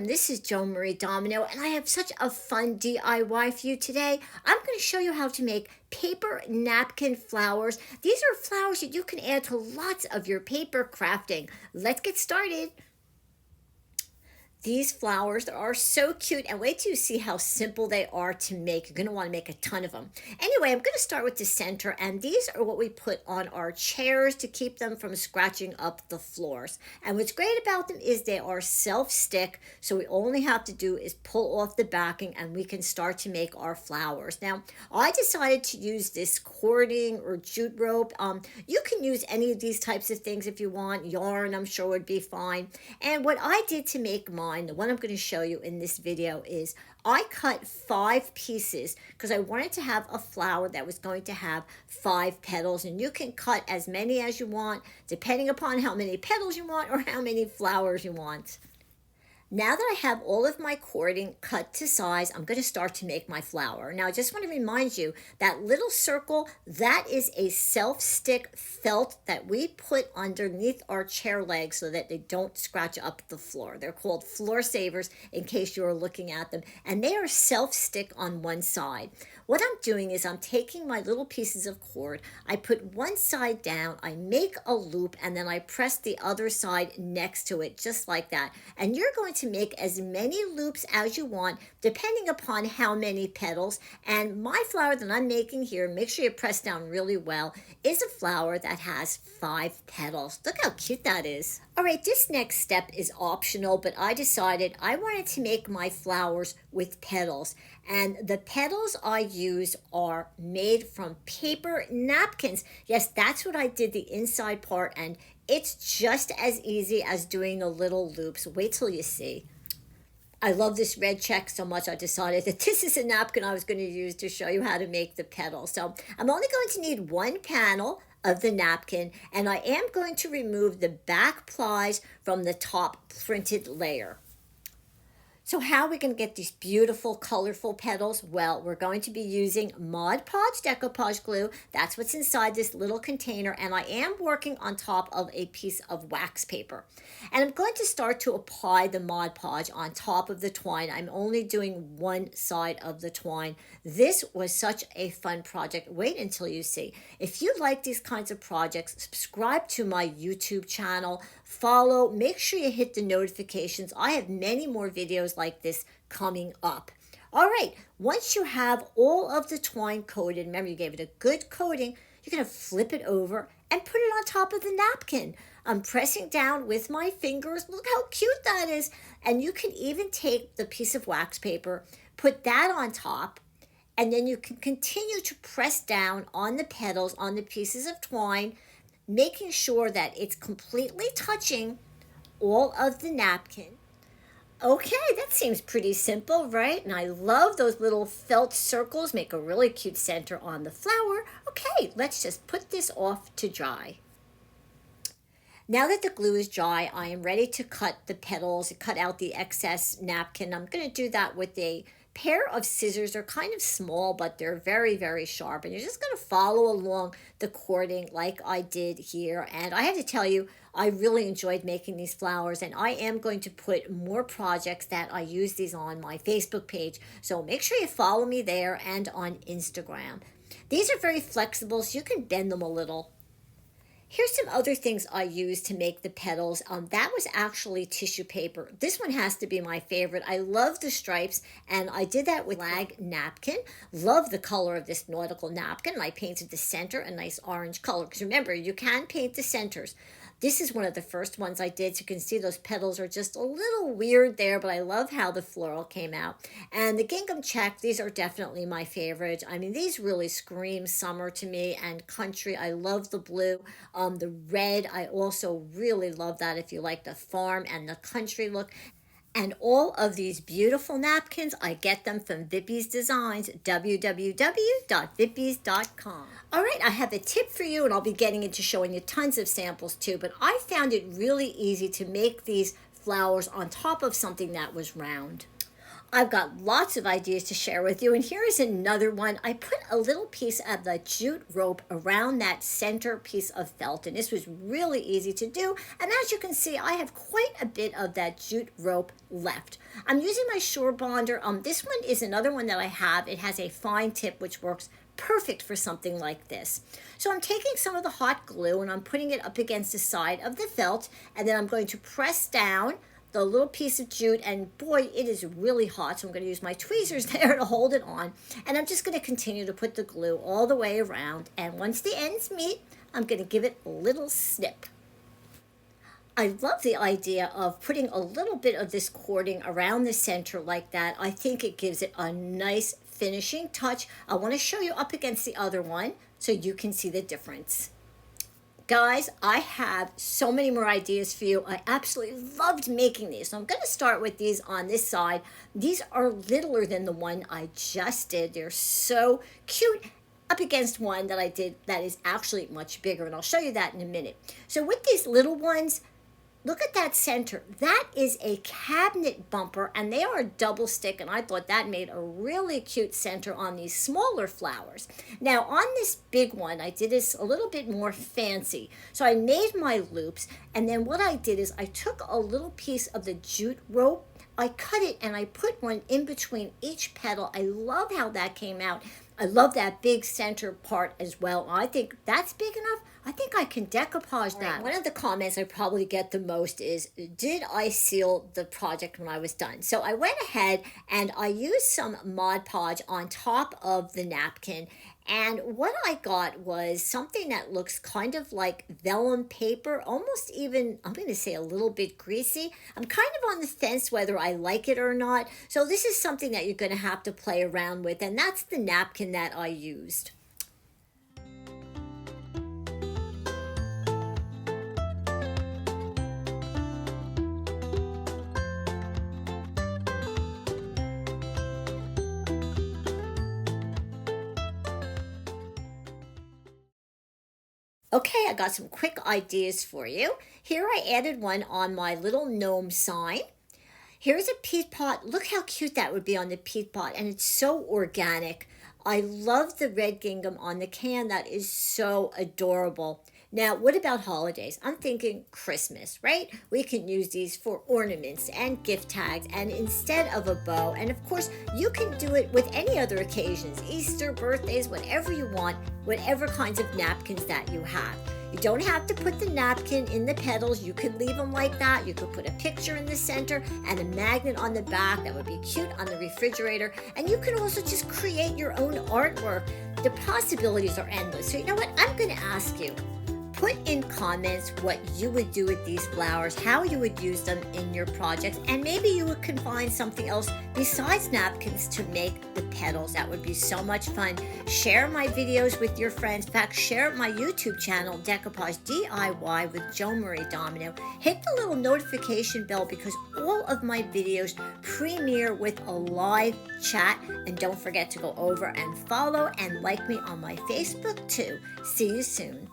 welcome. This is Joan-Marie Domino, and I have such a fun DIY for you today. I'm going to show you how to make paper napkin flowers. These are flowers that you can add to lots of your paper crafting. Let's get started. These flowers are so cute, and wait till you see how simple they are to make. You're going to want to make a ton of them. Anyway, I'm going to start with the center, and these are what we put on our chairs to keep them from scratching up the floors. And what's great about them is they are self-stick, so we only have to do is pull off the backing and we can start to make our flowers. Now, I decided to use this cording or jute rope. You can use any of these types of things if you want. Yarn, I'm sure, would be fine. And what I did to make mine, the one I'm going to show you in this video, is I cut 5 pieces because I wanted to have a flower that was going to have 5 petals, and you can cut as many as you want depending upon how many petals you want or how many flowers you want. Now that I have all of my cording cut to size, I'm going to start to make my flower. Now, I just want to remind you that little circle, that is a self-stick felt that we put underneath our chair legs so that they don't scratch up the floor. They're called floor savers in case you're looking at them, and they are self-stick on one side. What I'm doing is I'm taking my little pieces of cord, I put one side down, I make a loop, and then I press the other side next to it, just like that. And you're going to make as many loops as you want, depending upon how many petals. And my flower that I'm making here, make sure you press down really well, is a flower that has 5 petals. Look how cute that is. All right, this next step is optional, but I decided I wanted to make my flowers with petals. And the petals I use are made from paper napkins. Yes, that's what I did, the inside part, and it's just as easy as doing the little loops. Wait till you see. I love this red check so much I decided that this is a napkin I was going to use to show you how to make the petals. So I'm only going to need 1 panel of the napkin, and I am going to remove the back plies from the top printed layer. So how are we going to get these beautiful, colorful petals? Well, we're going to be using Podge decoupage glue. That's what's inside this little container, and I am working on top of a piece of wax paper. And I'm going to start to apply the Mod Podge on top of the twine. I'm only doing one side of the twine. This was such a fun project. Wait until you see. If you like these kinds of projects, subscribe to my YouTube channel, follow, make sure you hit the notifications. I have many more videos like this coming up. All right, once you have all of the twine coated, remember you gave it a good coating, you're going to flip it over and put it on top of the napkin. I'm pressing down with my fingers. Look how cute that is. And you can even take the piece of wax paper, put that on top, and then you can continue to press down on the petals, on the pieces of twine, making sure that it's completely touching all of the napkin. Okay, that seems pretty simple, right? And I love those little felt circles, make a really cute center on the flower. Okay, let's just put this off to dry. Now that the glue is dry, I am ready to cut the petals, cut out the excess napkin. I'm going to do that with a pair of scissors. They're kind of small, but they're very, very sharp. And you're just going to follow along the cording like I did here. And I have to tell you, I really enjoyed making these flowers, and I am going to put more projects that I use these on my Facebook page. So make sure you follow me there and on Instagram. These are very flexible, so you can bend them a little. Here's some other things I used to make the petals. That was actually tissue paper. This one has to be my favorite. I love the stripes, and I did that with flag napkin. Love the color of this nautical napkin. I painted the center a nice orange color, because remember, you can paint the centers. This is one of the first ones I did, so you can see those petals are just a little weird there, but I love how the floral came out. And the gingham check, these are definitely my favorite. I mean, these really scream summer to me and country. I love the blue. The red, I also really love that if you like the farm and the country look. And all of these beautiful napkins, I get them from VIPPIES Designs, www.vippies.com. All right, I have a tip for you, and I'll be getting into showing you tons of samples too, but I found it really easy to make these flowers on top of something that was round. I've got lots of ideas to share with you, and here is another one. I put a little piece of the jute rope around that center piece of felt, and this was really easy to do. And as you can see, I have quite a bit of that jute rope left. I'm using my Shore Bonder. This one is another one that I have. It has a fine tip, which works perfect for something like this. So I'm taking some of the hot glue and I'm putting it up against the side of the felt, and then I'm going to press down the little piece of jute, and boy, it is really hot, so I'm going to use my tweezers there to hold it on, and I'm just going to continue to put the glue all the way around, and once the ends meet, I'm going to give it a little snip. I love the idea of putting a little bit of this cording around the center like that. I think it gives it a nice finishing touch. I want to show you up against the other one so you can see the difference. Guys, I have so many more ideas for you. I absolutely loved making these. So I'm going to start with these on this side. These are littler than the one I just did. They're so cute up against one that I did that is actually much bigger, and I'll show you that in a minute. So with these little ones, look at that center. That is a cabinet bumper, and they are a double stick, and I thought that made a really cute center on these smaller flowers. Now, on this big one, I did this a little bit more fancy. So I made my loops, and then what I did is I took a little piece of the jute rope, I cut it, and I put one in between each petal. I love how that came out. I love that big center part as well. I think that's big enough. I think I can decoupage that. Right. One of the comments I probably get the most is, did I seal the project when I was done? So I went ahead and I used some Mod Podge on top of the napkin. And what I got was something that looks kind of like vellum paper, almost even, I'm going to say a little bit greasy. I'm kind of on the fence whether I like it or not. So this is something that you're going to have to play around with. And that's the napkin that I used. Okay, I got some quick ideas for you. Here I added one on my little gnome sign. Here's a peat pot. Look how cute that would be on the peat pot, and it's so organic. I love the red gingham on the can. That is so adorable. Now, what about holidays? I'm thinking Christmas, right? We can use these for ornaments and gift tags and instead of a bow. And of course, you can do it with any other occasions, Easter, birthdays, whatever you want, whatever kinds of napkins that you have. You don't have to put the napkin in the petals. You could leave them like that. You could put a picture in the center and a magnet on the back. That would be cute on the refrigerator. And you can also just create your own artwork. The possibilities are endless. So you know what? I'm going to ask you. Put in comments what you would do with these flowers, how you would use them in your projects, and maybe you can find something else besides napkins to make the petals. That would be so much fun. Share my videos with your friends. In fact, share my YouTube channel, Decoupage D.I.Y. with Joan-Marie Domino. Hit the little notification bell because all of my videos premiere with a live chat. And don't forget to go over and follow and like me on my Facebook too. See you soon.